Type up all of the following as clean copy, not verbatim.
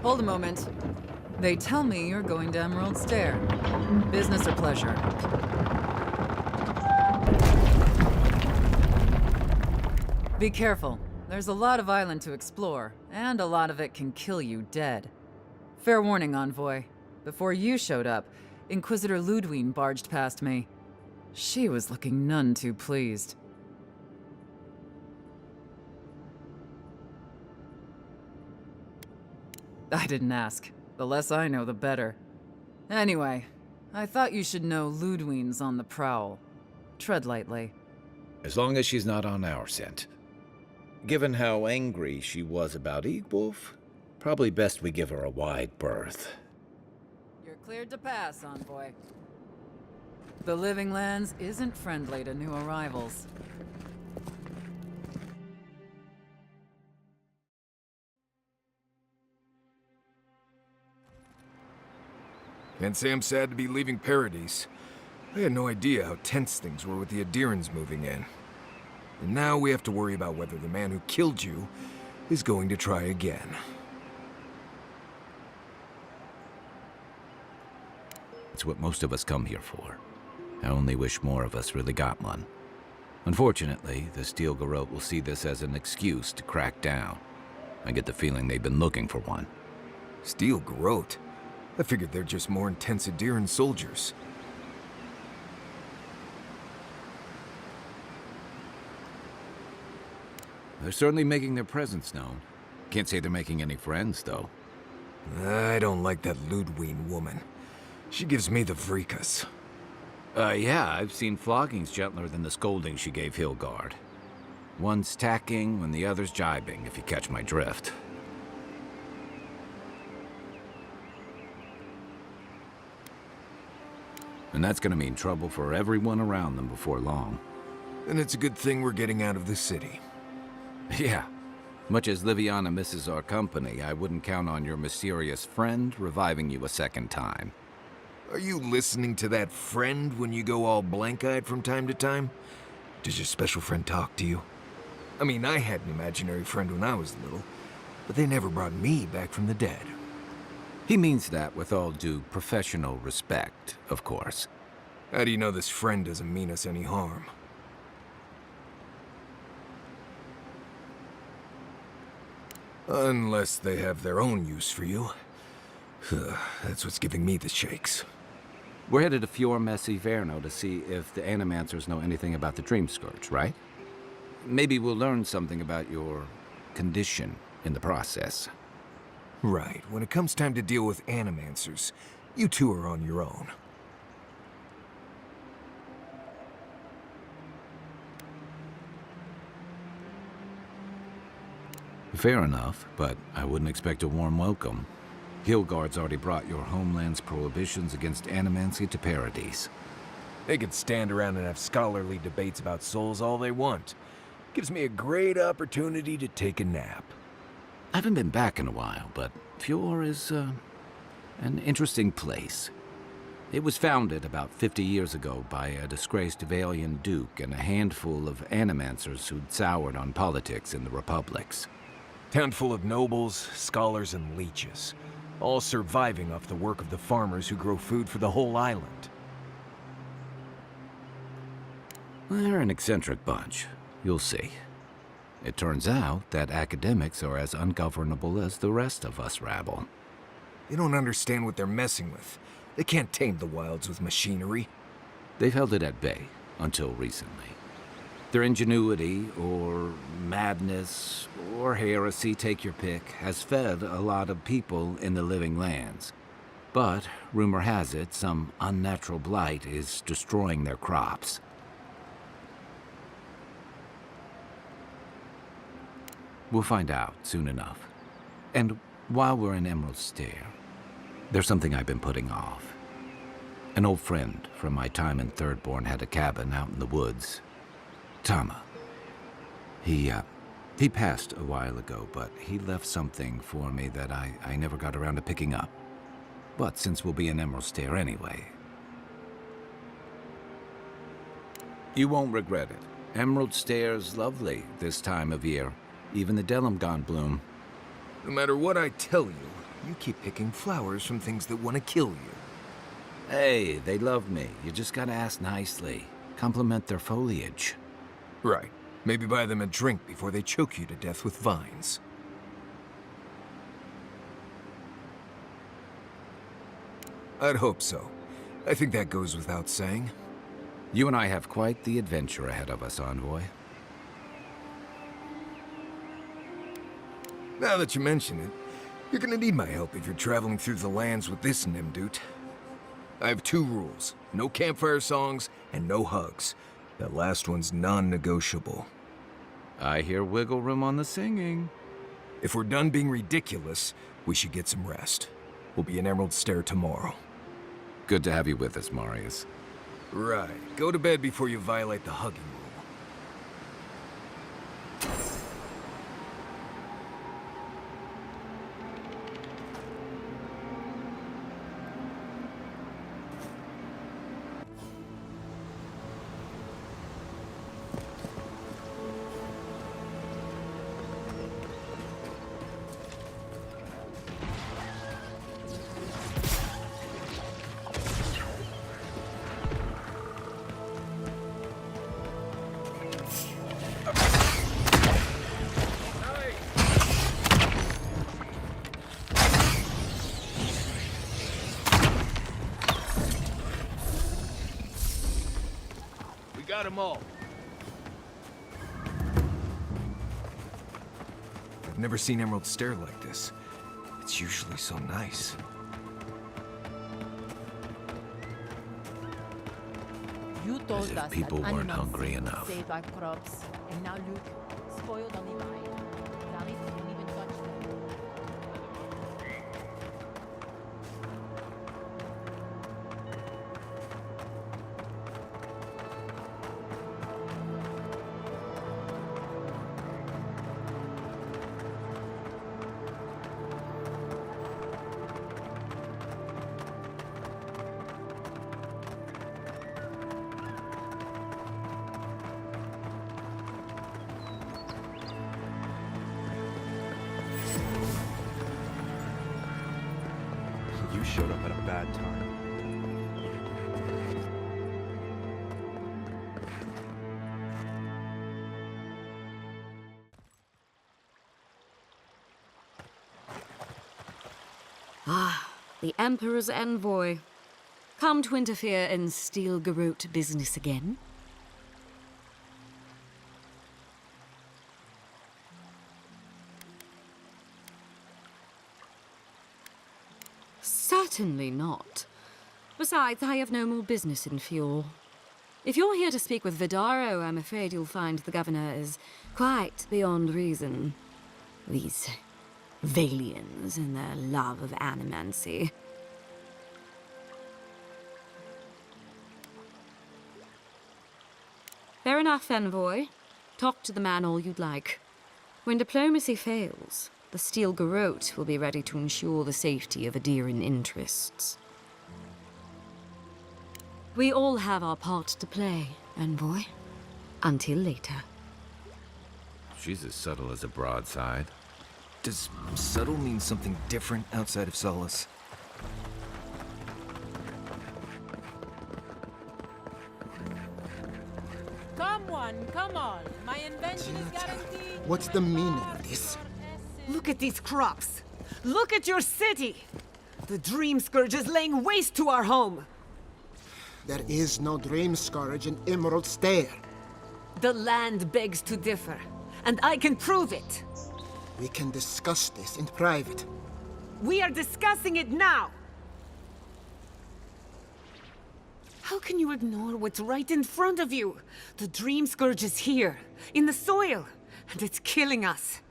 Hold a moment. They tell me you're going to Emerald Stair. Business or pleasure? Be careful. There's a lot of island to explore, and a lot of it can kill you dead. Fair warning, Envoy. Before you showed up, Inquisitor Ludwine barged past me. She was looking none too pleased. I didn't ask. The less I know, the better. Anyway, I thought you should know Ludwine's on the prowl. Tread lightly. As long as she's not on our scent. Given how angry she was about Eagwolf, probably best we give her a wide berth. You're cleared to pass, Envoy. The Living Lands isn't friendly to new arrivals. Can't say I'm sad to be leaving Paradise. I had no idea how tense things were with the Aedyrans moving in. And now we have to worry about whether the man who killed you is going to try again. It's what most of us come here for. I only wish more of us really got one. Unfortunately, the Steel Garrote will see this as an excuse to crack down. I get the feeling they've been looking for one. Steel Garrote? I figured they're just more intense Aedyran soldiers. They're certainly making their presence known. Can't say they're making any friends, though. I don't like that Ludwine woman. She gives me the vrikas. Yeah, I've seen floggings gentler than the scolding she gave Hilgard. One's tacking when the other's jibing, if you catch my drift. And that's gonna mean trouble for everyone around them before long. And it's a good thing we're getting out of the city. Yeah. Much as Liviana misses our company, I wouldn't count on your mysterious friend reviving you a second time. Are you listening to that friend when you go all blank-eyed from time to time? Does your special friend talk to you? I mean, I had an imaginary friend when I was little, but they never brought me back from the dead. He means that with all due professional respect, of course. How do you know this friend doesn't mean us any harm? Unless they have their own use for you. That's what's giving me the shakes. We're headed to Fior Messi Verno to see if the Animancers know anything about the Dream Scourge, right? Maybe we'll learn something about your condition in the process. Right. When it comes time to deal with Animancers, you two are on your own. Fair enough, but I wouldn't expect a warm welcome. Hilgard's already brought your homeland's prohibitions against Animancy to Paradise. They can stand around and have scholarly debates about souls all they want. Gives me a great opportunity to take a nap. I haven't been back in a while, but Fior is, an interesting place. It was founded about 50 years ago by a disgraced Valian duke and a handful of Animancers who'd soured on politics in the Republics. Town full of nobles, scholars, and leeches. All surviving off the work of the farmers who grow food for the whole island. They're an eccentric bunch. You'll see. It turns out that academics are as ungovernable as the rest of us rabble. They don't understand what they're messing with. They can't tame the wilds with machinery. They've held it at bay, until recently. Their ingenuity, or madness, or heresy, take your pick, has fed a lot of people in the Living Lands. But, rumor has it, some unnatural blight is destroying their crops. We'll find out soon enough. And while we're in Emerald Stair, there's something I've been putting off. An old friend from my time in Thirdborn had a cabin out in the woods. Tama. He passed a while ago, but he left something for me that I never got around to picking up. But since we'll be in Emerald Stair anyway... You won't regret it. Emerald Stair's lovely this time of year. Even the Delimgon bloom. No matter what I tell you, You keep picking flowers from things that want to kill you. Hey, they love me. You just gotta ask nicely. Compliment their foliage. Right. Maybe buy them a drink before they choke you to death with vines. I'd hope so. I think that goes without saying. You and I have quite the adventure ahead of us, Envoy. Now that you mention it, you're gonna need my help if you're traveling through the lands with this Nimdude. I have 2 rules. No campfire songs, and no hugs. That last one's non-negotiable. I hear wiggle room on the singing. If we're done being ridiculous, we should get some rest. We'll be in Emerald Stair tomorrow. Good to have you with us, Marius. Right. Go to bed before you violate the hugging rule. Got them all. I've never seen Emerald Stair like this. It's usually so nice. You told As if us people that weren't Animancy hungry enough. saved our crops, and now look, spoiled on the vine. Clarice didn't even touch them. You showed up at a bad time. The Emperor's envoy. Come to interfere in Steel Garrote business again? Certainly not. Besides, I have no more business in Fjord. If you're here to speak with Vidaro, I'm afraid you'll find the governor is quite beyond reason. These Valians and their love of Animancy. Fair enough, envoy. Talk to the man all you'd like. When diplomacy fails, the Steel Garrote will be ready to ensure the safety of Aedyran interests. We all have our part to play, envoy. Until later. She's as subtle as a broadside. Does subtle mean something different outside of Solace? Come on. My invention is guaranteed. What's the meaning of this? Look at these crops. Look at your city. The Dream Scourge is laying waste to our home. There is no Dream Scourge in Emerald Stair. The land begs to differ, and I can prove it. We can discuss this in private. We are discussing it now. How can you ignore what's right in front of you? The Dream Scourge is here, in the soil, and it's killing us.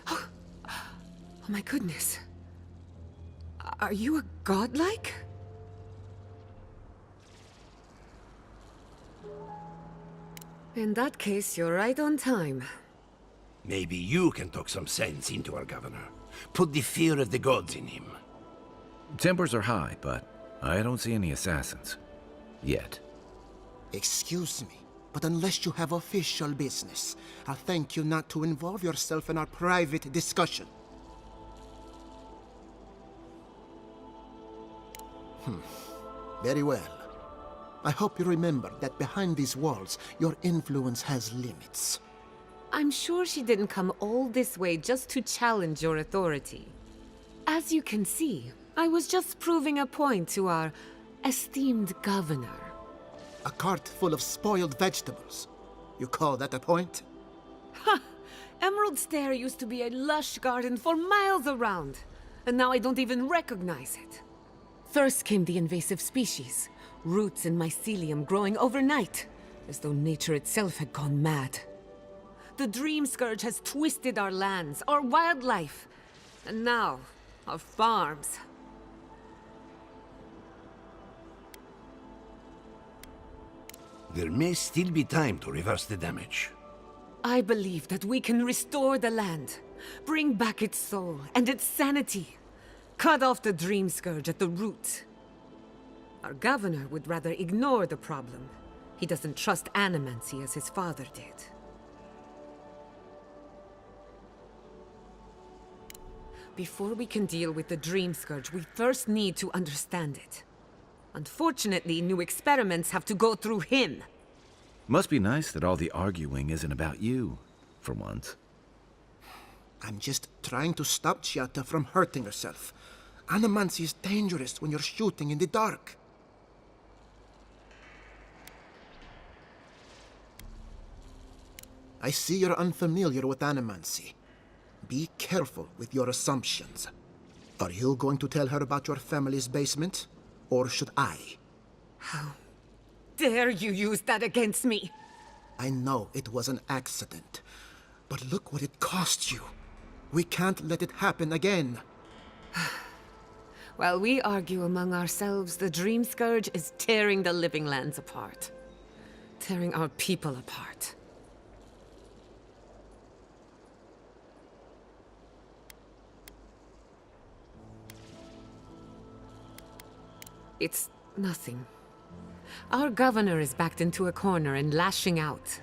Oh my goodness. Are you a godlike? In that case, you're right on time. Maybe you can talk some sense into our governor. Put the fear of the gods in him. Tempers are high, but I don't see any assassins. Yet. Excuse me, but unless you have official business, I'll thank you not to involve yourself in our private discussion. Very well. I hope you remember that behind these walls, your influence has limits. I'm sure she didn't come all this way just to challenge your authority. As you can see, I was just proving a point to our esteemed governor. A cart full of spoiled vegetables. You call that a point? Ha! Emerald Stair used to be a lush garden for miles around, and now I don't even recognize it. First came the invasive species, roots and mycelium growing overnight, as though nature itself had gone mad. The Dream Scourge has twisted our lands, our wildlife, and now, our farms. There may still be time to reverse the damage. I believe that we can restore the land, bring back its soul and its sanity, cut off the Dream Scourge at the root. Our governor would rather ignore the problem. He doesn't trust Animancy as his father did. Before we can deal with the Dream Scourge, we first need to understand it. Unfortunately, new experiments have to go through him. Must be nice that all the arguing isn't about you, for once. I'm just trying to stop Chiata from hurting herself. Animancy is dangerous when you're shooting in the dark. I see you're unfamiliar with Animancy. Be careful with your assumptions. Are you going to tell her about your family's basement? Or should I? How dare you use that against me? I know it was an accident, but look what it cost you. We can't let it happen again. While we argue among ourselves, the Dream Scourge is tearing the living lands apart. Tearing our people apart. It's nothing. Our governor is backed into a corner and lashing out.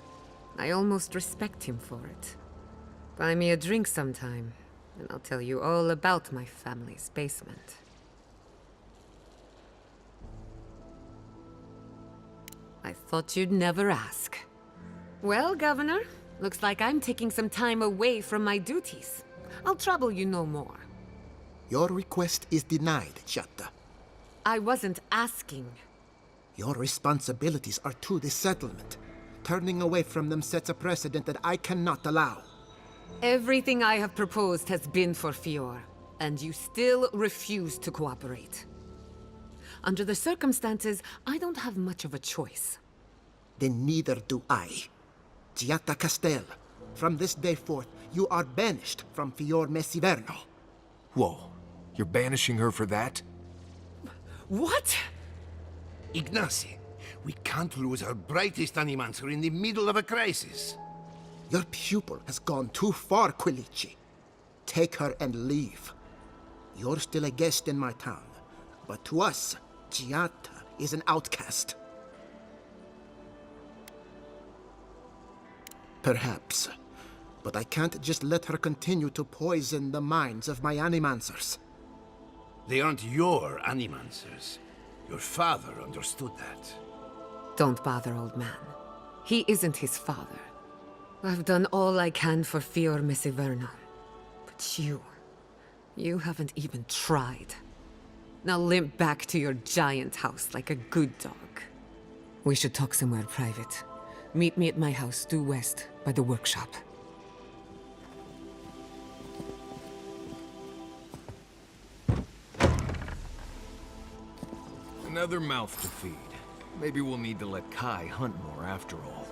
I almost respect him for it. Buy me a drink sometime, and I'll tell you all about my family's basement. I thought you'd never ask. Well, Governor, looks like I'm taking some time away from my duties. I'll trouble you no more. Your request is denied, Chiata. I wasn't asking. Your responsibilities are to the settlement. Turning away from them sets a precedent that I cannot allow. Everything I have proposed has been for Fior, and you still refuse to cooperate. Under the circumstances, I don't have much of a choice. Then neither do I. Chiata Castel, from this day forth, you are banished from Fior Mesiverno. Whoa, you're banishing her for that? What? Ignacy, we can't lose our brightest animancer in the middle of a crisis. Your pupil has gone too far, Quilici. Take her and leave. You're still a guest in my town, but to us, Chiata is an outcast. Perhaps, but I can't just let her continue to poison the minds of my animancers. They aren't your animancers. Your father understood that. Don't bother, old man. He isn't his father. I've done all I can for Fior Mesiverno. But you haven't even tried. Now limp back to your giant house like a good dog. We should talk somewhere private. Meet me at my house due west, by the workshop. Another mouth to feed. Maybe we'll need to let Kai hunt more after all.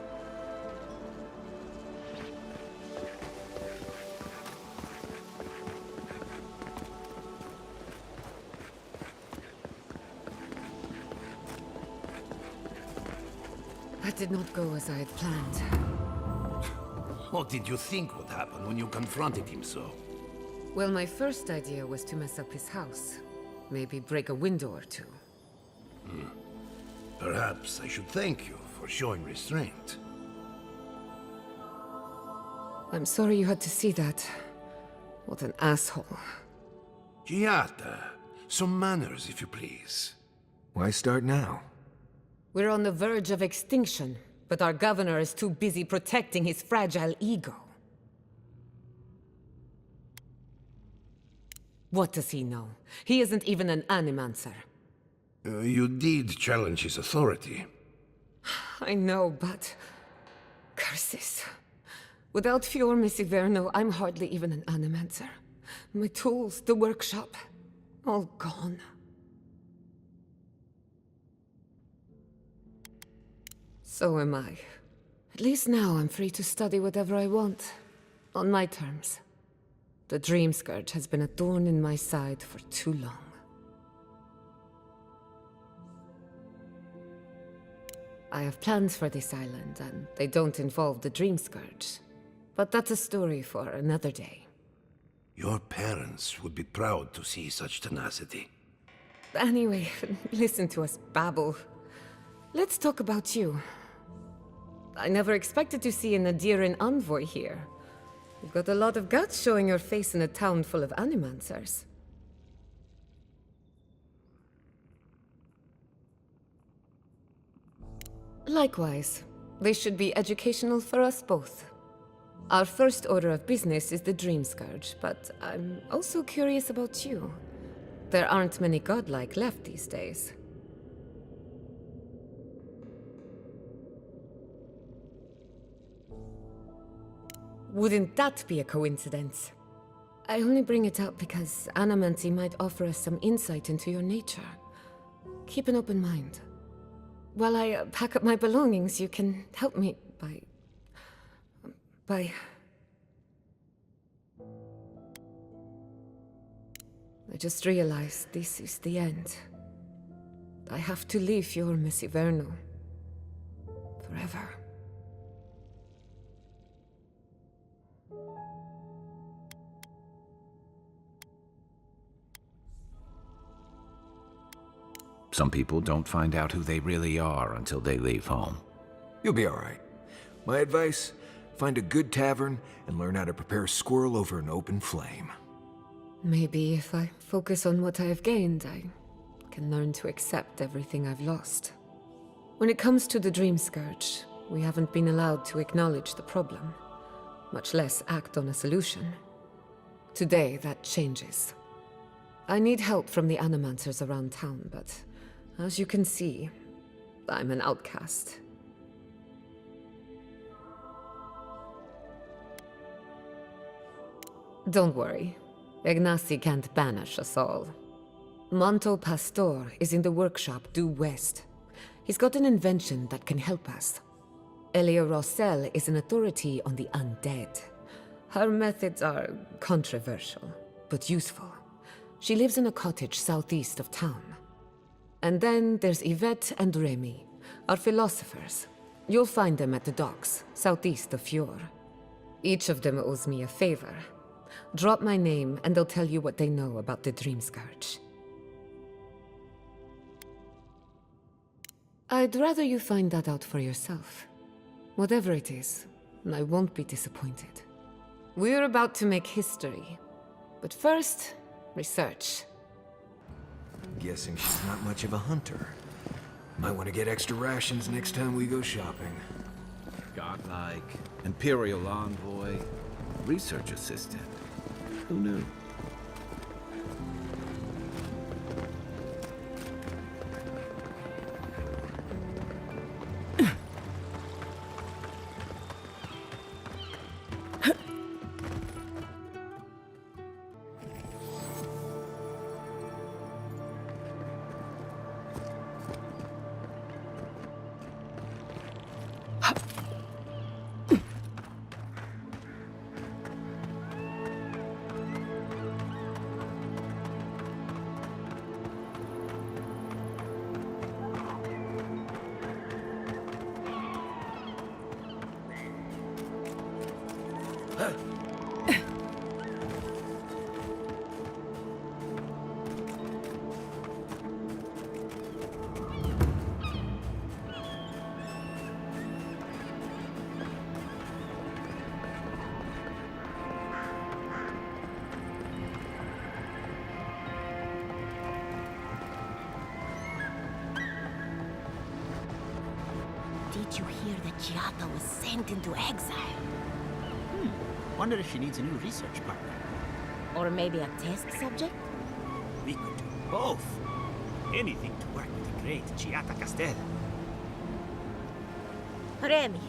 That did not go as I had planned. What did you think would happen when you confronted him so? Well, my first idea was to mess up his house. Maybe break a window or two. Perhaps I should thank you for showing restraint. I'm sorry you had to see that. What an asshole. Chiata, some manners if you please. Why start now? We're on the verge of extinction, but our governor is too busy protecting his fragile ego. What does he know? He isn't even an Animancer. You did challenge his authority. I know, but... curses. Without Fior Messiverno, I'm hardly even an Animancer. My tools, the workshop, all gone. So am I. At least now I'm free to study whatever I want. On my terms. The Dream Scourge has been a thorn in my side for too long. I have plans for this island, and they don't involve the Dream Scourge. But that's a story for another day. Your parents would be proud to see such tenacity. Anyway, listen to us babble. Let's talk about you. I never expected to see an Aedyr envoy here. You've got a lot of guts showing your face in a town full of Animancers. Likewise, this should be educational for us both. Our first order of business is the Dream Scourge, but I'm also curious about you. There aren't many godlike left these days. Wouldn't that be a coincidence? I only bring it up because Animancy might offer us some insight into your nature. Keep an open mind. While I pack up my belongings, you can help me by... I just realized this is the end. I have to leave Fior Messiverno. Forever. Some people don't find out who they really are until they leave home. You'll be all right. My advice, find a good tavern and learn how to prepare squirrel over an open flame. Maybe if I focus on what I have gained, I can learn to accept everything I've lost. When it comes to the Dream Scourge, we haven't been allowed to acknowledge the problem, much less act on a solution. Today, that changes. I need help from the Animancers around town, but as you can see, I'm an outcast. Don't worry. Ignacy can't banish us all. Manto Pastor is in the workshop due west. He's got an invention that can help us. Elia Rossell is an authority on the undead. Her methods are controversial, but useful. She lives in a cottage southeast of town. And then there's Yvette and Remy, our philosophers. You'll find them at the docks, southeast of Fior. Each of them owes me a favor. Drop my name and they'll tell you what they know about the Dream Scourge. I'd rather you find that out for yourself. Whatever it is, I won't be disappointed. We're about to make history. But first, research. Guessing she's not much of a hunter. Might want to get extra rations next time we go shopping. Godlike, Imperial envoy, research assistant. Who knew? you hear that Giata was sent into exile? Wonder if she needs a new research partner. Or maybe a test subject? We could do both. Anything to work with the great Giata Castel. Remy,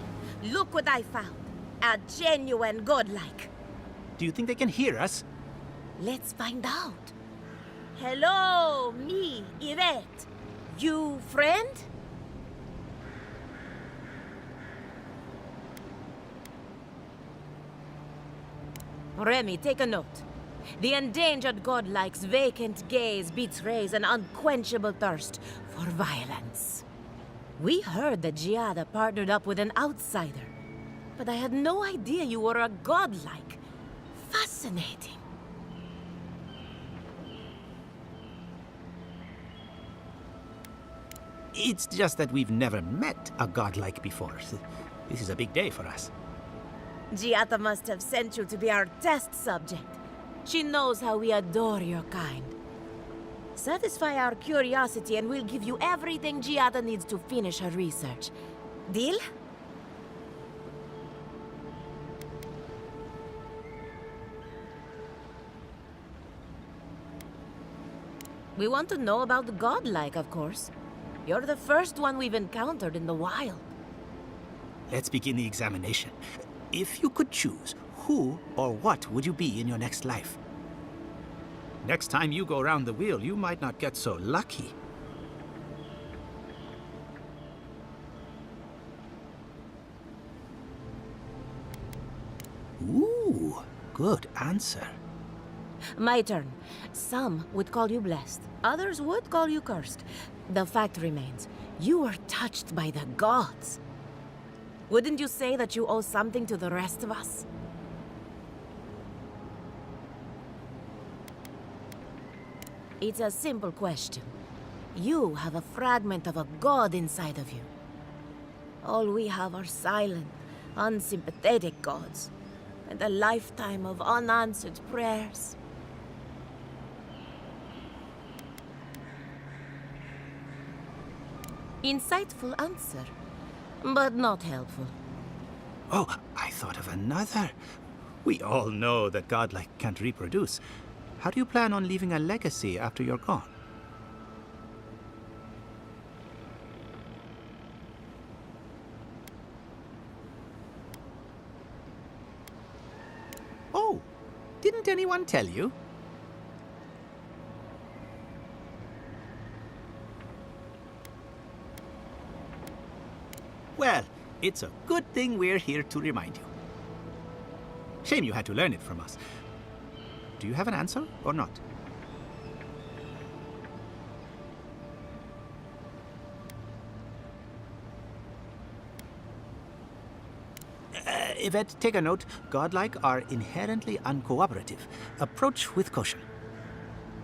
look what I found. A genuine godlike. Do you think they can hear us? Let's find out. Hello, me, Yvette. You friend? Remy, take a note. The endangered godlike's vacant gaze betrays an unquenchable thirst for violence. We heard that Giada partnered up with an outsider, but I had no idea you were a godlike. Fascinating. It's just that we've never met a godlike before. This is a big day for us. Giata must have sent you to be our test subject. She knows how we adore your kind. Satisfy our curiosity and we'll give you everything Giata needs to finish her research. Deal? We want to know about the godlike, of course. You're the first one we've encountered in the wild. Let's begin the examination. If you could choose, who or what would you be in your next life? Next time you go around the wheel, you might not get so lucky. Ooh, good answer. My turn. Some would call you blessed. Others would call you cursed. The fact remains, you were touched by the gods. Wouldn't you say that you owe something to the rest of us? It's a simple question. You have a fragment of a god inside of you. All we have are silent, unsympathetic gods, and a lifetime of unanswered prayers. Insightful answer, but not helpful. Oh, I thought of another. We all know that godlike can't reproduce. How do you plan on leaving a legacy after you're gone? Oh, didn't anyone tell you? Well, it's a good thing we're here to remind you. Shame you had to learn it from us. Do you have an answer or not? Yvette, take a note. Godlike are inherently uncooperative. Approach with caution.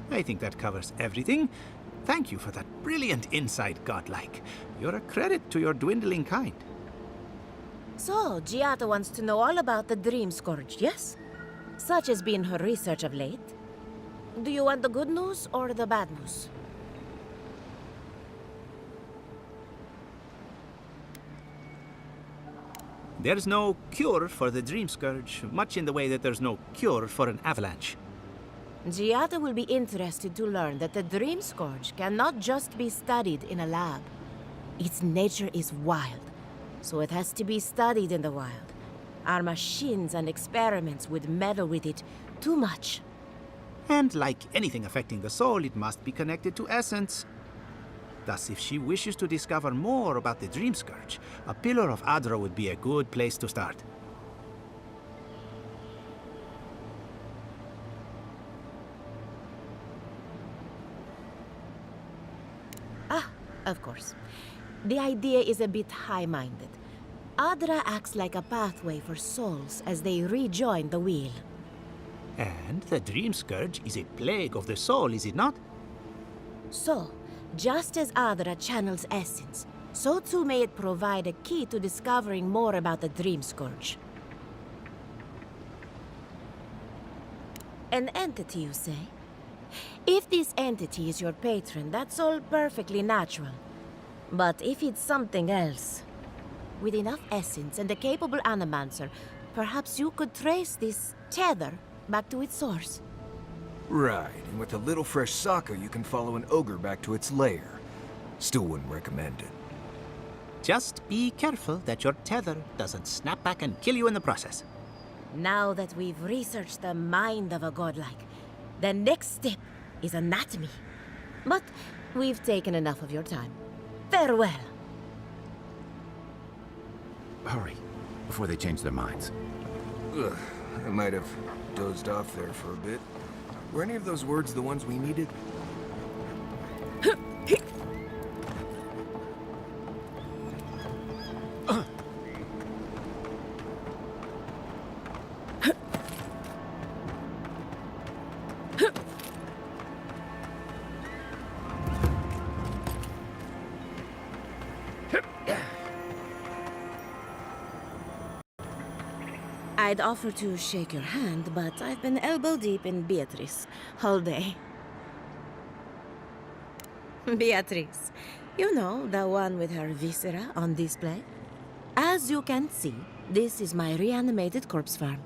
I think that covers everything. Thank you for that brilliant insight, Godlike. You're a credit to your dwindling kind. So, Giata wants to know all about the Dream Scourge, yes? Such has been her research of late. Do you want the good news or the bad news? There's no cure for the Dream Scourge, much in the way that there's no cure for an avalanche. Giata will be interested to learn that the Dream Scourge cannot just be studied in a lab. Its nature is wild, so it has to be studied in the wild. Our machines and experiments would meddle with it too much. And like anything affecting the soul, it must be connected to essence. Thus, if she wishes to discover more about the Dream Scourge, a pillar of Aedyr would be a good place to start. Ah, of course. The idea is a bit high-minded. Aedyr acts like a pathway for souls as they rejoin the wheel. And the Dream Scourge is a plague of the soul, is it not? So, just as Aedyr channels essence, so too may it provide a key to discovering more about the Dream Scourge. An entity, you say? If this entity is your patron, that's all perfectly natural. But if it's something else... With enough essence and a capable Animancer, perhaps you could trace this tether back to its source. Right, and with a little fresh sake, you can follow an ogre back to its lair. Still wouldn't recommend it. Just be careful that your tether doesn't snap back and kill you in the process. Now that we've researched the mind of a godlike, the next step is anatomy. But we've taken enough of your time. Farewell. Hurry, before they change their minds. Ugh, I might have dozed off there for a bit. Were any of those words the ones we needed? I'd offer to shake your hand, but I've been elbow deep in Beatrice all day. Beatrice, you know, the one with her viscera on display? As you can see, this is my reanimated corpse farm.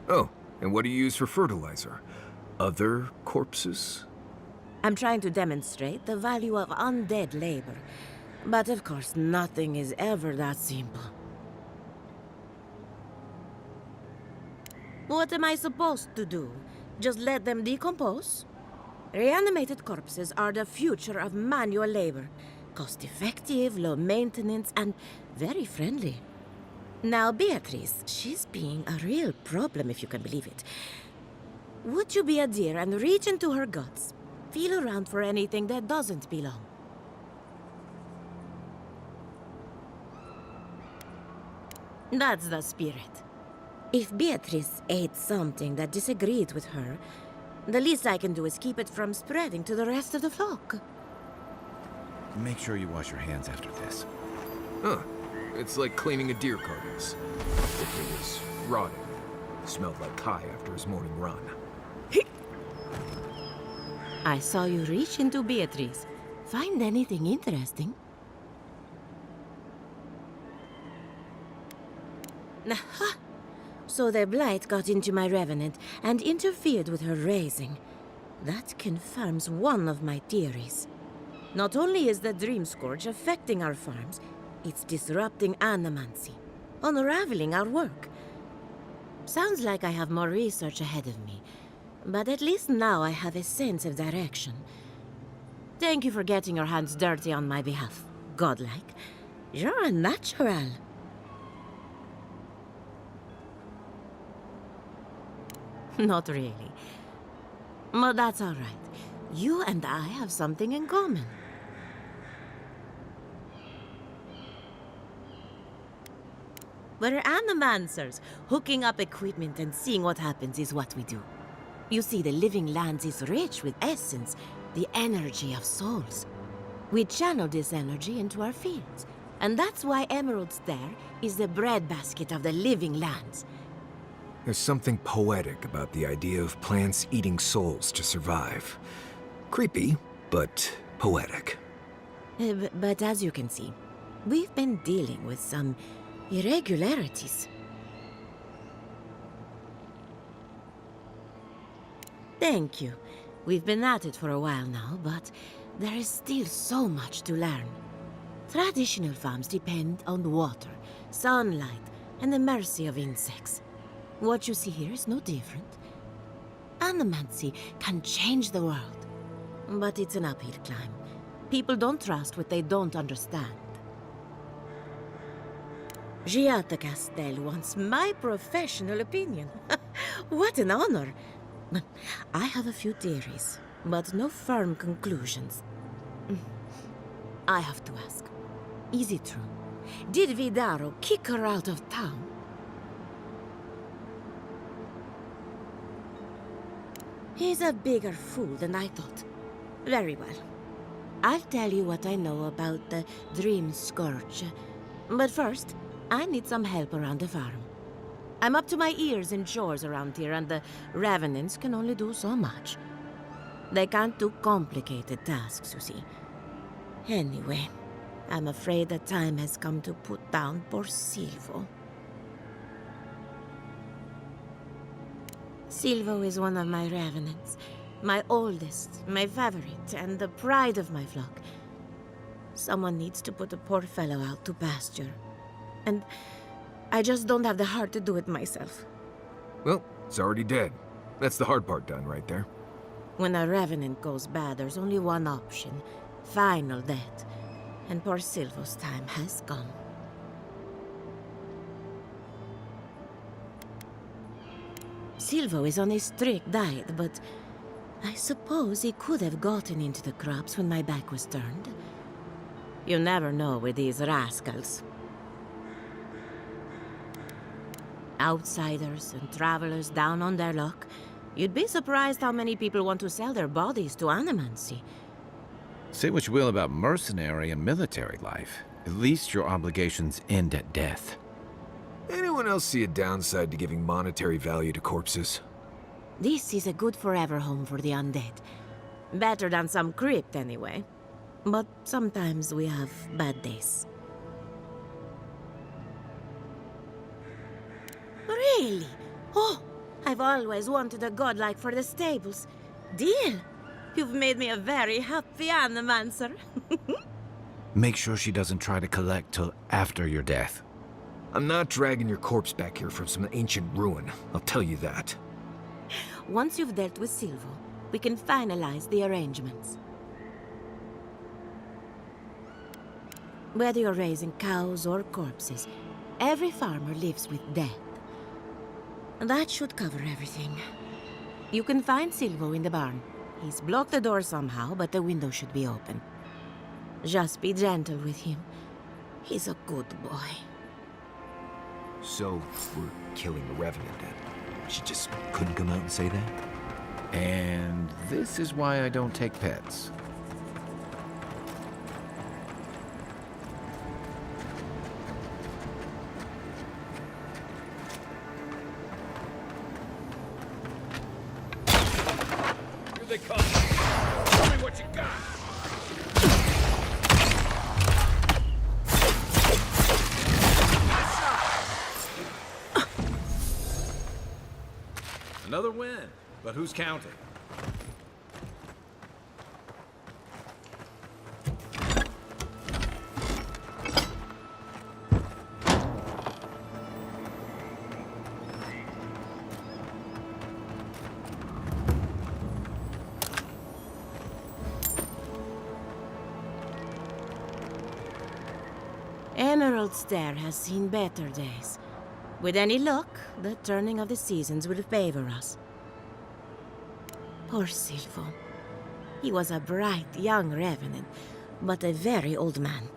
Oh, and what do you use for fertilizer? Other corpses? I'm trying to demonstrate the value of undead labor. But of course, nothing is ever that simple. What am I supposed to do? Just let them decompose? Reanimated corpses are the future of manual labor. Cost-effective, low maintenance, and very friendly. Now, Beatrice, she's being a real problem, if you can believe it. Would you be Aedyr and reach into her guts? Feel around for anything that doesn't belong. That's the spirit. If Beatrice ate something that disagreed with her, the least I can do is keep it from spreading to the rest of the flock. Make sure you wash your hands after this. Huh. It's like cleaning a deer carcass. If it was rotting. Smelled like Kai after his morning run. I saw you reach into Beatrice. Find anything interesting? Aha! So the blight got into my revenant and interfered with her raising. That confirms one of my theories. Not only is the Dream Scourge affecting our farms, it's disrupting Animancy, unraveling our work. Sounds like I have more research ahead of me, but at least now I have a sense of direction. Thank you for getting your hands dirty on my behalf, godlike. You're a natural. Not really. But that's all right. You and I have something in common. We're Animancers. Hooking up equipment and seeing what happens is what we do. You see, the living lands is rich with essence, the energy of souls. We channel this energy into our fields. And that's why Emerald Stair is the breadbasket of the living lands. There's something poetic about the idea of plants eating souls to survive. Creepy, but poetic. But as you can see, we've been dealing with some irregularities. Thank you. We've been at it for a while now, but there is still so much to learn. Traditional farms depend on water, sunlight, and the mercy of insects. What you see here is no different. Animancy can change the world, but it's an uphill climb. People don't trust what they don't understand. Giata Castel wants my professional opinion. What an honor! I have a few theories, but no firm conclusions. I have to ask, is it true? Did Vidaro kick her out of town? He's a bigger fool than I thought. Very well. I'll tell you what I know about the Dream Scourge. But first, I need some help around the farm. I'm up to my ears in chores around here, and the Revenants can only do so much. They can't do complicated tasks, you see. Anyway, I'm afraid the time has come to put down poor Silvo. Silvo is one of my revenants. My oldest, my favorite, and the pride of my flock. Someone needs to put the poor fellow out to pasture. And I just don't have the heart to do it myself. Well, it's already dead. That's the hard part done right there. When a revenant goes bad, there's only one option. Final death. And poor Silvo's time has come. Silvo is on a strict diet, but I suppose he could have gotten into the crops when my back was turned. You never know with these rascals. Outsiders and travelers down on their luck. You'd be surprised how many people want to sell their bodies to Animancy. Say what you will about mercenary and military life. At least your obligations end at death. Anyone else see a downside to giving monetary value to corpses? This is a good forever home for the undead. Better than some crypt, anyway. But sometimes we have bad days. Really? Oh, I've always wanted a godlike for the stables. Deal! You've made me a very happy animancer. Make sure she doesn't try to collect till after your death. I'm not dragging your corpse back here from some ancient ruin, I'll tell you that. Once you've dealt with Silvo, we can finalize the arrangements. Whether you're raising cows or corpses, every farmer lives with death. That should cover everything. You can find Silvo in the barn. He's blocked the door somehow, but the window should be open. Just be gentle with him. He's a good boy. So, we're killing the Revenant then? She just couldn't come out and say that? And this is why I don't take pets. Here they come. Tell me what you got. Another win, but who's counting? Emerald Stair has seen better days. With any luck, the turning of the seasons will favor us. Poor Silvo. He was a bright young revenant, but a very old man.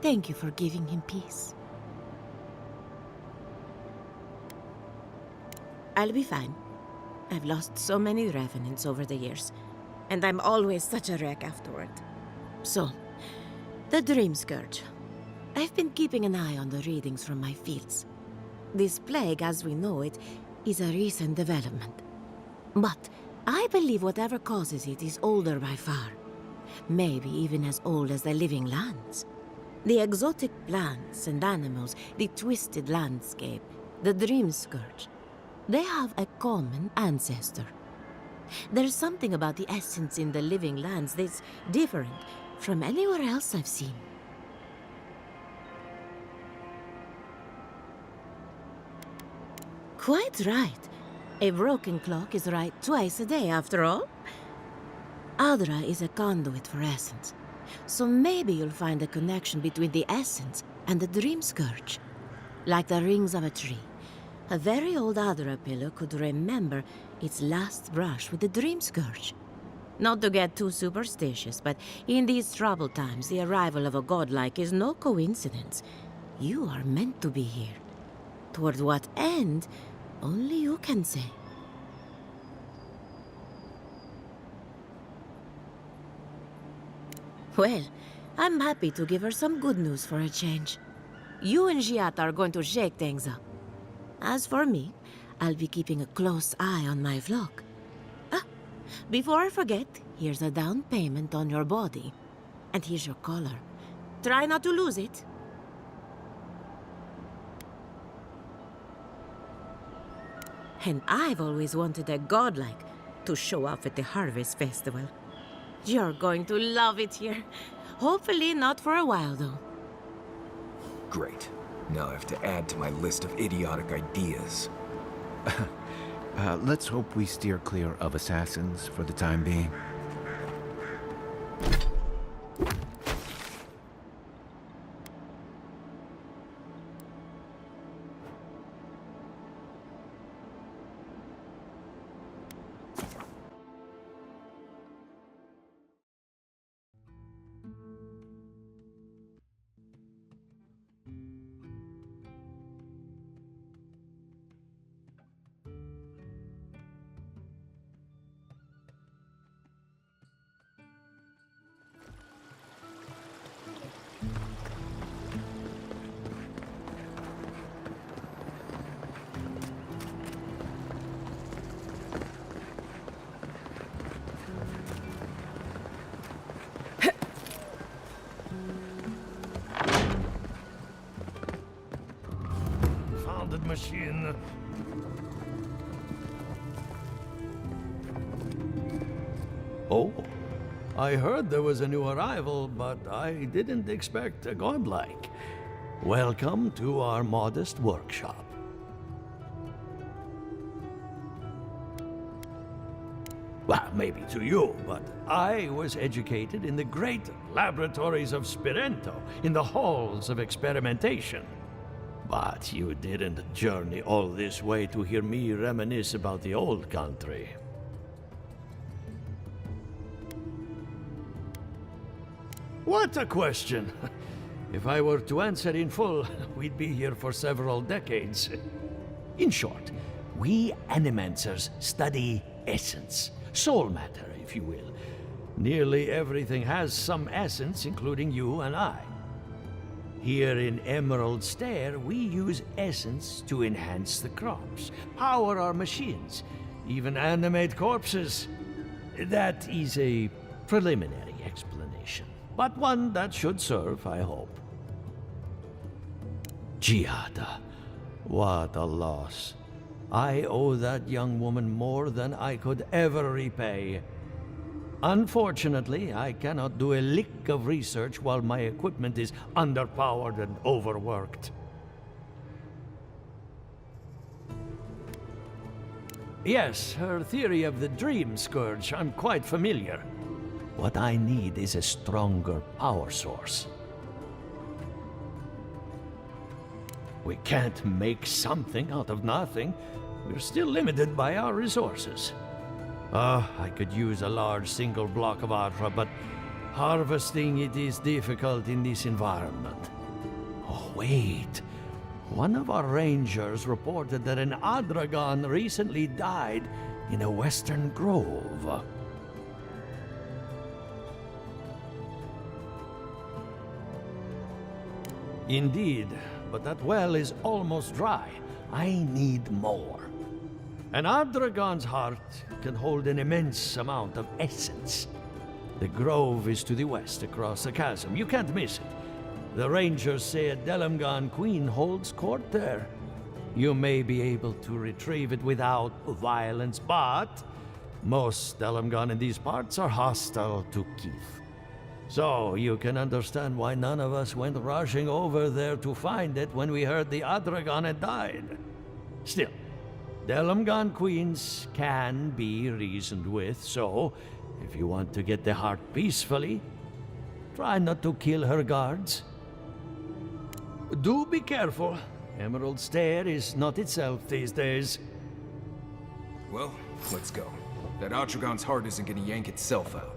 Thank you for giving him peace. I'll be fine. I've lost so many revenants over the years, and I'm always such a wreck afterward. So, the Dream Scourge. I've been keeping an eye on the readings from my fields. This plague, as we know it, is a recent development. But I believe whatever causes it is older by far. Maybe even as old as the living lands. The exotic plants and animals, the twisted landscape, the Dream Scourge. They have a common ancestor. There's something about the essence in the living lands that's different from anywhere else I've seen. Quite right. A broken clock is right twice a day, after all. Aedyr is a conduit for essence. So maybe you'll find a connection between the essence and the Dream Scourge. Like the rings of a tree. A very old Aedyr pillar could remember its last brush with the Dream Scourge. Not to get too superstitious, but in these troubled times, the arrival of a godlike is no coincidence. You are meant to be here. Toward what end, only you can say. Well, I'm happy to give her some good news for a change. You and Giat are going to shake things up. As for me, I'll be keeping a close eye on my flock. Before I forget, here's a down payment on your body. And here's your collar. Try not to lose it. And I've always wanted a godlike to show off at the Harvest Festival. You're going to love it here. Hopefully not for a while, though. Great. Now I have to add to my list of idiotic ideas. Let's hope we steer clear of assassins for the time being. Machine. Oh, I heard there was a new arrival, but I didn't expect a godlike. Welcome to our modest workshop. Well, maybe to you, but I was educated in the great laboratories of Spirento, in the halls of experimentation. But you didn't journey all this way to hear me reminisce about the old country. What a question! If I were to answer in full, we'd be here for several decades. In short, we Animancers study essence, soul matter, if you will. Nearly everything has some essence, including you and I. Here in Emerald Stair, we use essence to enhance the crops, power our machines, even animate corpses. That is a preliminary explanation, but one that should serve, I hope. Giada, what a loss. I owe that young woman more than I could ever repay. Unfortunately, I cannot do a lick of research while my equipment is underpowered and overworked. Yes, her theory of the Dream Scourge, I'm quite familiar. What I need is a stronger power source. We can't make something out of nothing. We're still limited by our resources. I could use a large single block of Adra, but harvesting it is difficult in this environment. Oh, wait. One of our rangers reported that an Adragon recently died in a western grove. Indeed, but that well is almost dry. I need more. An Adragon's heart can hold an immense amount of essence. The grove is to the west, across the chasm. You can't miss it. The rangers say a Delamgan queen holds court there. You may be able to retrieve it without violence, but most Delamgan in these parts are hostile to Keith. So you can understand why none of us went rushing over there to find it when we heard the Adragon had died. Still, Delamgan queens can be reasoned with, so if you want to get the heart peacefully, try not to kill her guards. Do be careful. Emerald Stair is not itself these days. Well, let's go. That Atragon's heart isn't gonna yank itself out.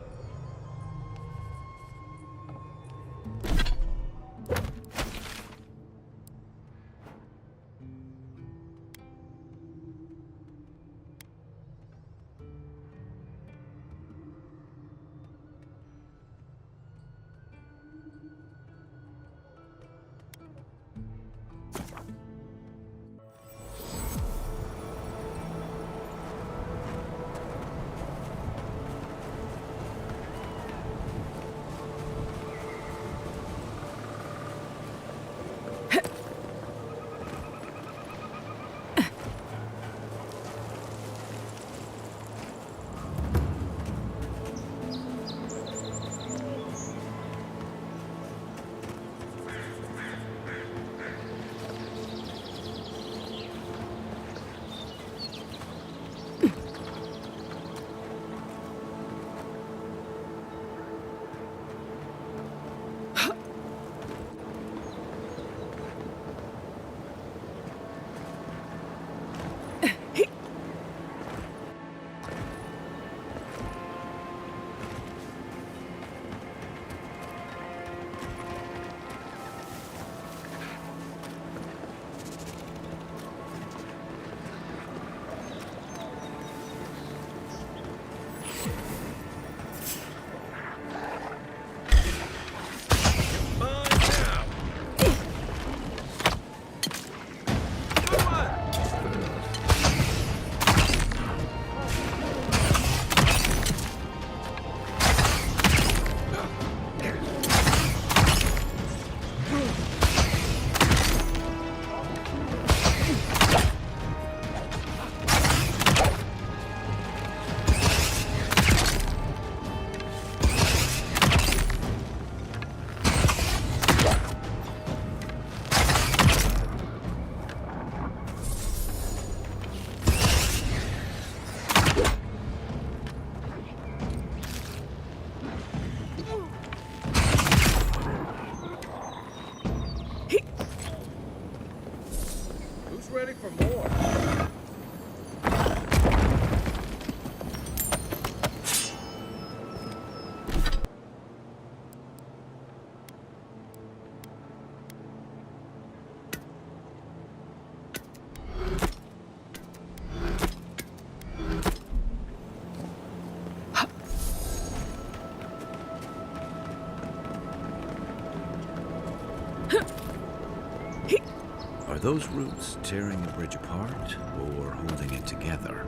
those roots tearing the bridge apart or holding it together?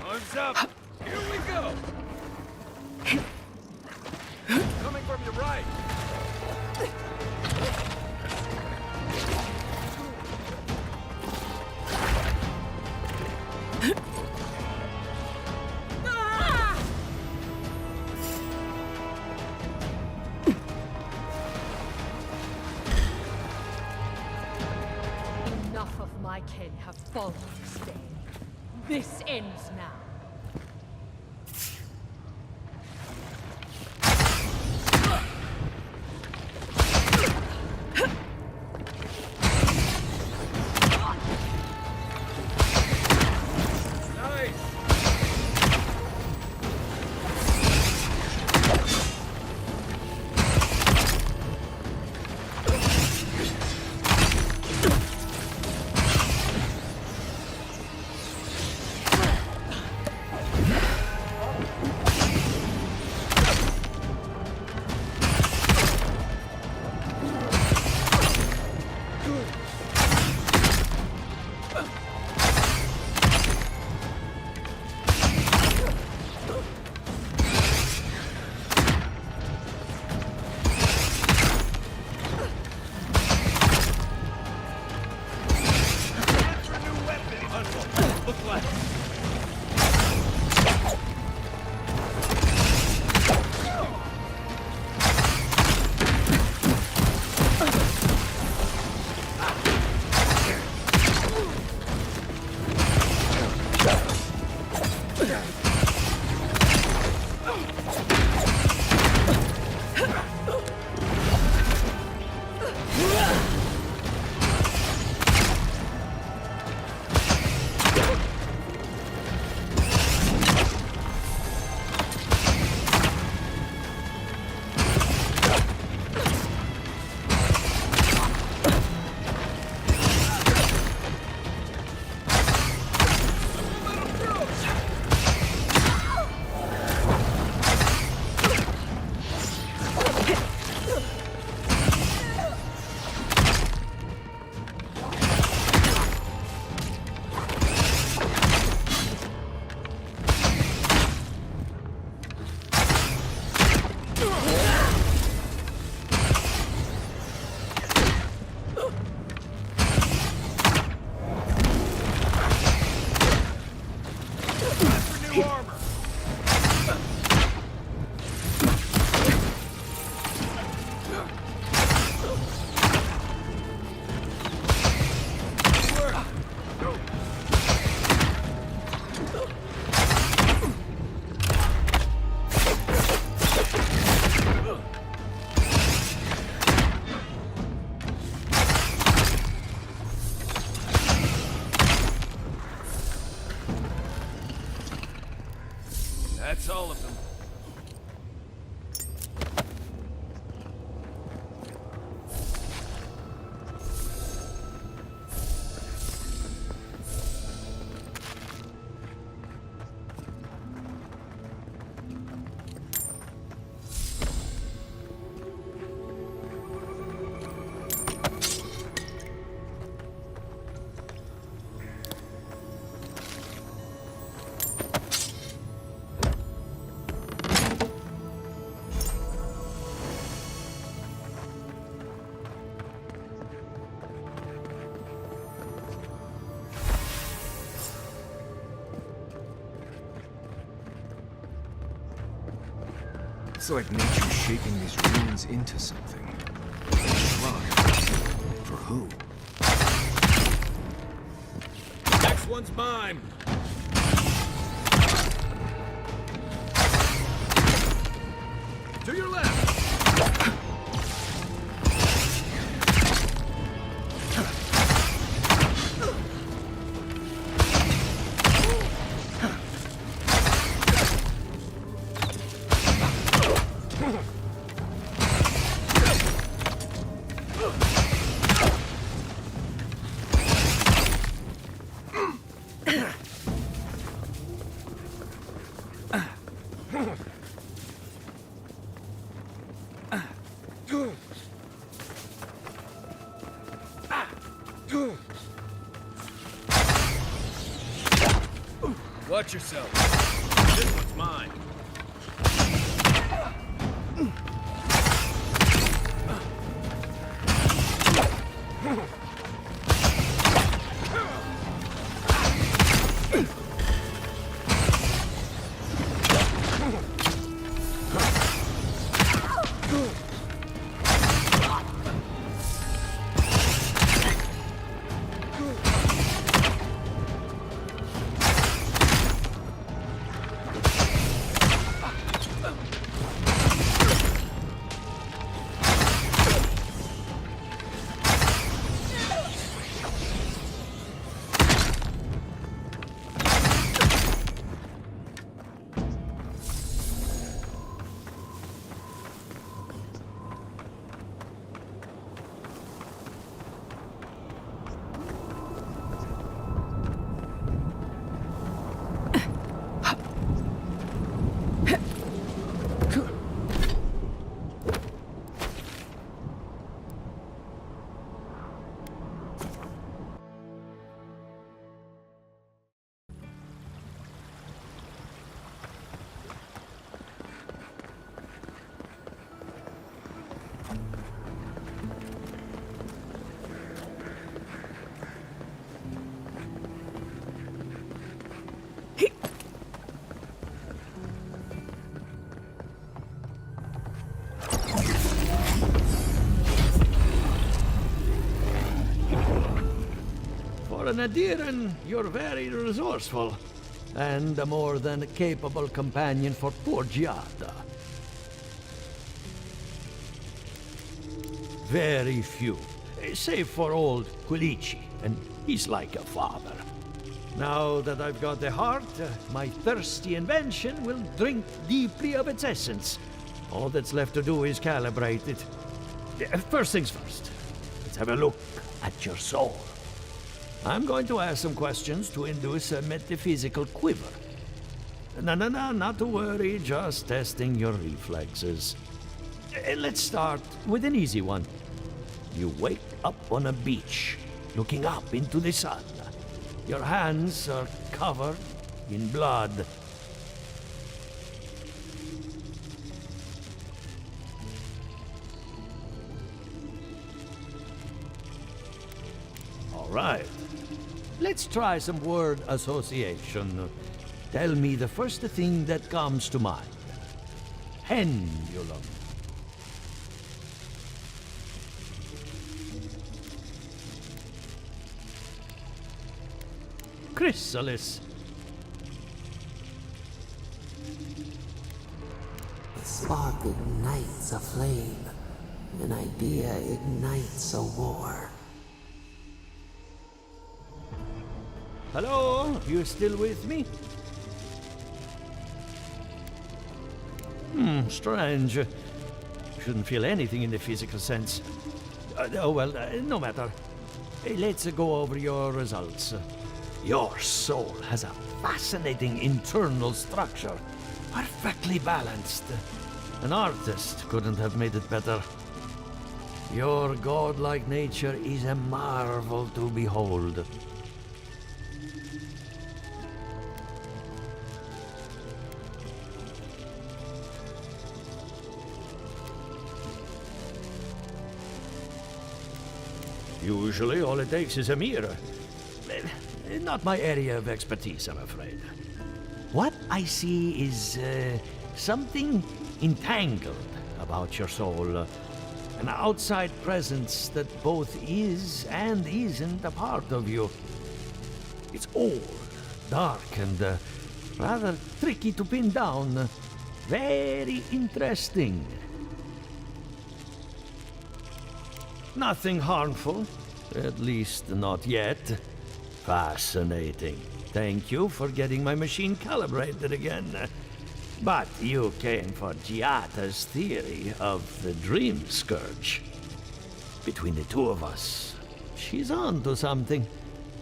Arms up! Here we go! Coming from your right! Enough of my kin have fallen to stay. This ends now. That's all of them. It's like nature shaping these ruins into something. Rock. For who? Next one's mine! To your left! Watch yourself. This one's mine. For an Aedyran, you're very resourceful, and a more than capable companion for poor Giada. Very few, save for old Quilici, and he's like a father. Now that I've got the heart, my thirsty invention will drink deeply of its essence. All that's left to do is calibrate it. First things first, let's have a look at your soul. I'm going to ask some questions to induce a metaphysical quiver. No, not to worry, just testing your reflexes. Let's start with an easy one. You wake up on a beach, looking up into the sun. Your hands are covered in blood. All right. Let's try some word association. Tell me the first thing that comes to mind. Pendulum. Chrysalis. A spark ignites a flame. An idea ignites a war. Hello? You still with me? Strange. Shouldn't feel anything in the physical sense. No matter. Let's go over your results. Your soul has a fascinating internal structure. Perfectly balanced. An artist couldn't have made it better. Your godlike nature is a marvel to behold. Usually, all it takes is a mirror. Not my area of expertise, I'm afraid. What I see is something entangled about your soul. An outside presence that both is and isn't a part of you. It's old, dark, and rather tricky to pin down. Very interesting. Nothing harmful, at least not yet. Fascinating. Thank you for getting my machine calibrated again. But you came for Giada's theory of the Dream Scourge. Between the two of us, she's on to something.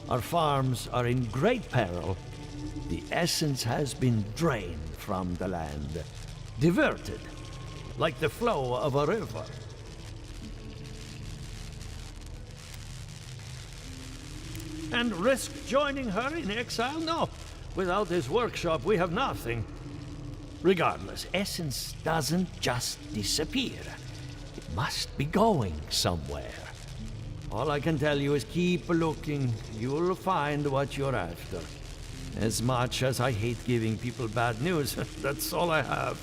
Our farms are in great peril. The essence has been drained from the land, diverted, like the flow of a river. And risk joining her in exile? No. Without this workshop, we have nothing. Regardless, essence doesn't just disappear. It must be going somewhere. All I can tell you is keep looking. You'll find what you're after. As much as I hate giving people bad news, that's all I have.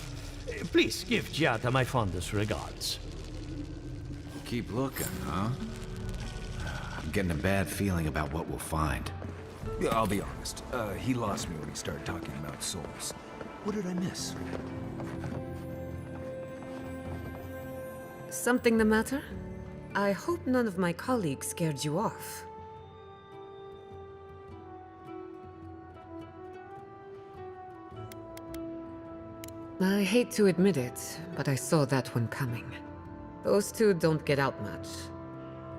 Please give Giata my fondest regards. Keep looking, huh? I'm getting a bad feeling about what we'll find. Yeah, I'll be honest. He lost me when he started talking about souls. What did I miss? Something the matter? I hope none of my colleagues scared you off. I hate to admit it, but I saw that one coming. Those two don't get out much.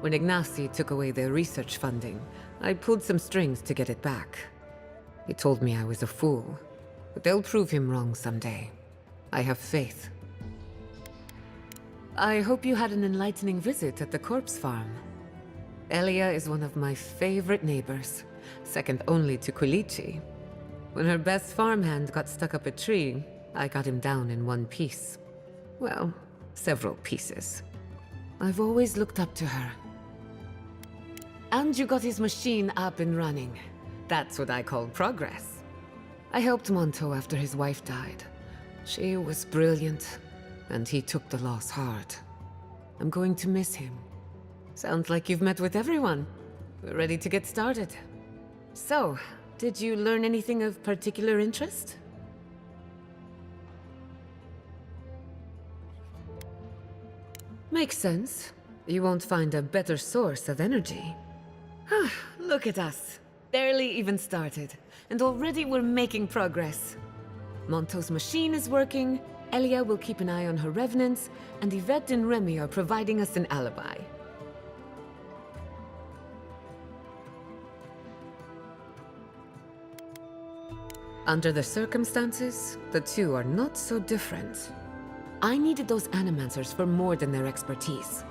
When Ignacy took away their research funding, I pulled some strings to get it back. He told me I was a fool, but they'll prove him wrong someday. I have faith. I hope you had an enlightening visit at the corpse farm. Aedyr is one of my favorite neighbors, second only to Quilici. When her best farmhand got stuck up a tree, I got him down in one piece. Well, several pieces. I've always looked up to her. And you got his machine up and running. That's what I call progress. I helped Monto after his wife died. She was brilliant, and he took the loss hard. I'm going to miss him. Sounds like you've met with everyone. We're ready to get started. So, did you learn anything of particular interest? Makes sense. You won't find a better source of energy. Look at us. Barely even started, and already we're making progress. Monto's machine is working, Aedyr will keep an eye on her revenants, and Yvette and Remy are providing us an alibi. Under the circumstances, the two are not so different. I needed those animancers for more than their expertise.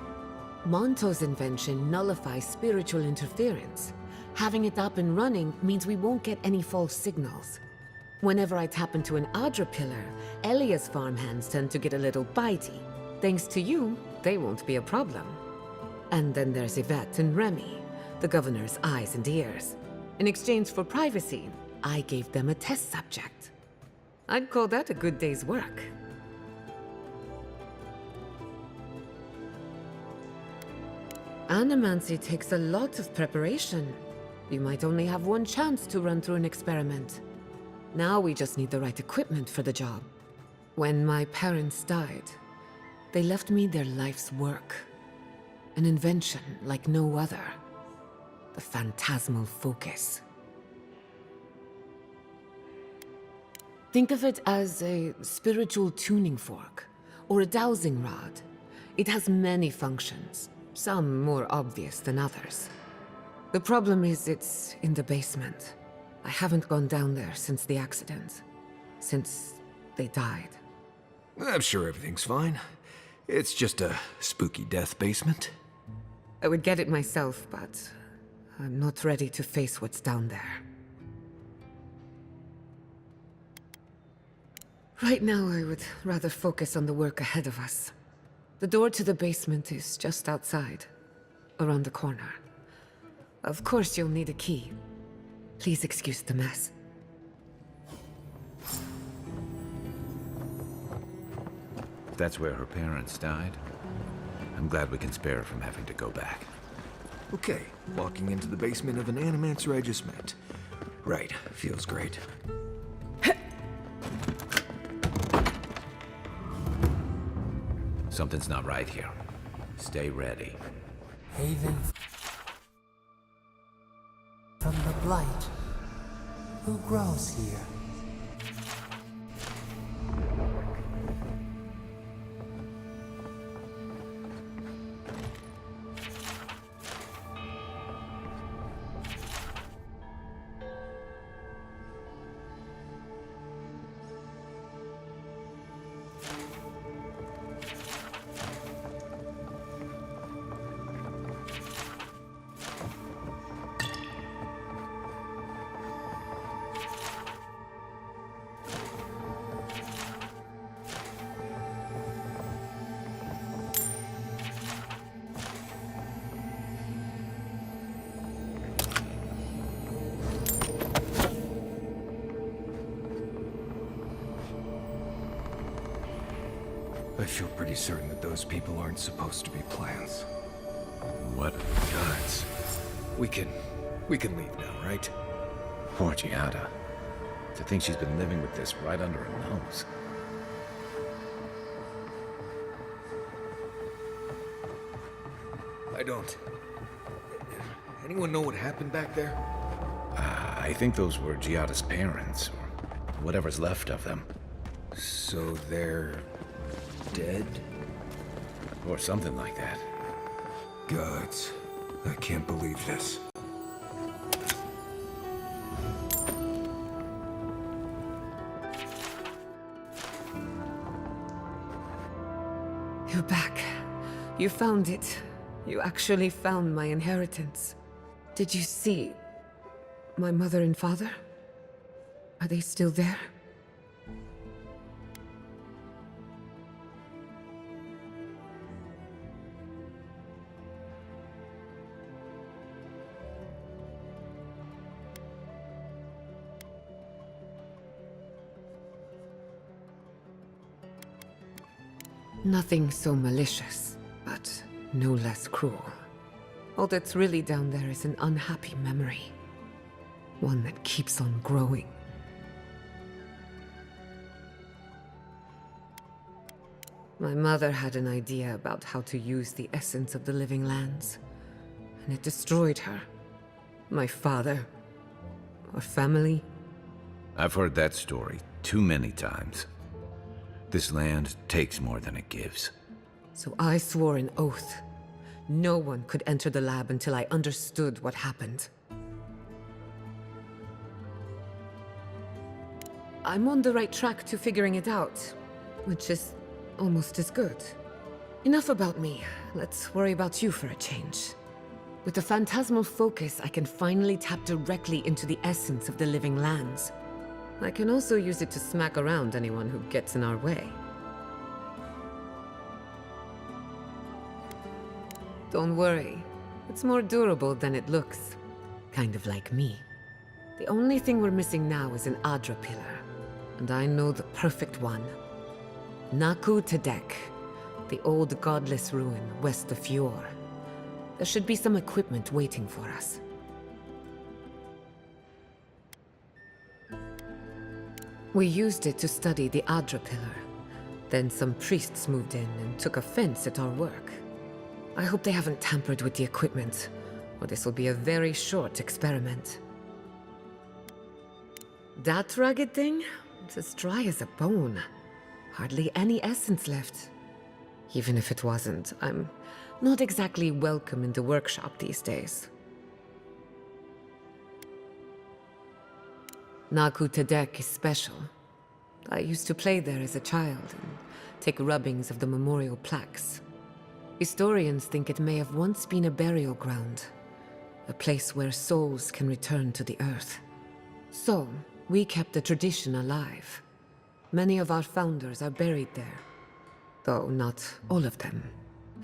Monto's invention nullifies spiritual interference. Having it up and running means we won't get any false signals. Whenever I tap into an Aedyr pillar, Elia's farmhands tend to get a little bitey. Thanks to you, they won't be a problem. And then there's Yvette and Remy, the governor's eyes and ears. In exchange for privacy, I gave them a test subject. I'd call that a good day's work. Animancy takes a lot of preparation. You might only have one chance to run through an experiment. Now we just need the right equipment for the job. When my parents died, they left me their life's work. An invention like no other. The phantasmal focus. Think of it as a spiritual tuning fork, or a dowsing rod. It has many functions, some more obvious than others. The problem is it's in the basement. I haven't gone down there since the accident. Since they died. I'm sure everything's fine. It's just a spooky death basement. I would get it myself, but I'm not ready to face what's down there. Right now, I would rather focus on the work ahead of us. The door to the basement is just outside, around the corner. Of course you'll need a key. Please excuse the mess. That's where her parents died. I'm glad we can spare her from having to go back. Okay, walking into the basement of an Animancer I just met. Right, feels great. Something's not right here. Stay ready. Haven from the blight. Who grows here? feel pretty certain that those people aren't supposed to be plants. What? Guys, we can leave now, right? Poor Giada. To think she's been living with this right under her nose. I don't. Anyone know what happened back there? I think those were Giada's parents, or whatever's left of them. So they're dead? Or something like that. Gods, I can't believe this. You're back. You found it. You actually found my inheritance. Did you see my mother and father? Are they still there? Nothing so malicious, but no less cruel. All that's really down there is an unhappy memory. One that keeps on growing. My mother had an idea about how to use the essence of the living lands, and it destroyed her. My father. Our family. I've heard that story too many times. This land takes more than it gives. So I swore an oath. No one could enter the lab until I understood what happened. I'm on the right track to figuring it out, which is almost as good. Enough about me. Let's worry about you for a change. With the phantasmal focus, I can finally tap directly into the essence of the living lands. I can also use it to smack around anyone who gets in our way. Don't worry. It's more durable than it looks. Kind of like me. The only thing we're missing now is an Aedyr pillar. And I know the perfect one. Naku Tedek, the old godless ruin west of Fjord. There should be some equipment waiting for us. We used it to study the Aedyr pillar. Then some priests moved in and took offense at our work. I hope they haven't tampered with the equipment, or this will be a very short experiment. That rugged thing? It's as dry as a bone. Hardly any essence left. Even if it wasn't, I'm not exactly welcome in the workshop these days. Naku Tedek is special. I used to play there as a child and take rubbings of the memorial plaques. Historians think it may have once been a burial ground, a place where souls can return to the earth. So, we kept the tradition alive. Many of our founders are buried there, though not all of them,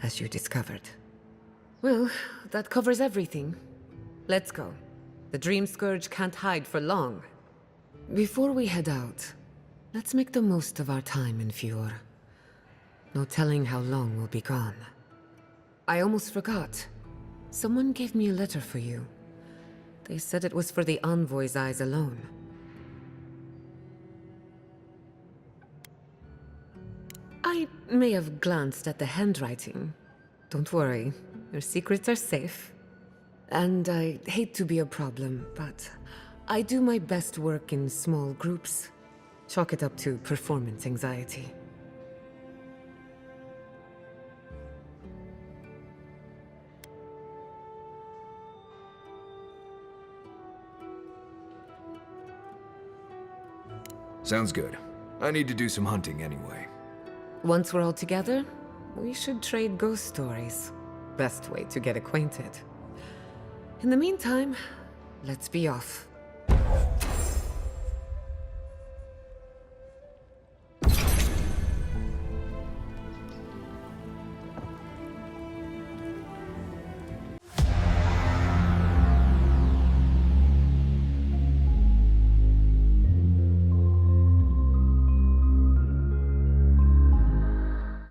as you discovered. Well, that covers everything. Let's go. The Dream Scourge can't hide for long. Before we head out, let's make the most of our time in Fjord. No telling how long we'll be gone. I almost forgot. Someone gave me a letter for you. They said it was for the envoy's eyes alone. I may have glanced at the handwriting. Don't worry, your secrets are safe. And I hate to be a problem, but I do my best work in small groups. Chalk it up to performance anxiety. Sounds good. I need to do some hunting anyway. Once we're all together, we should trade ghost stories. Best way to get acquainted. In the meantime, let's be off.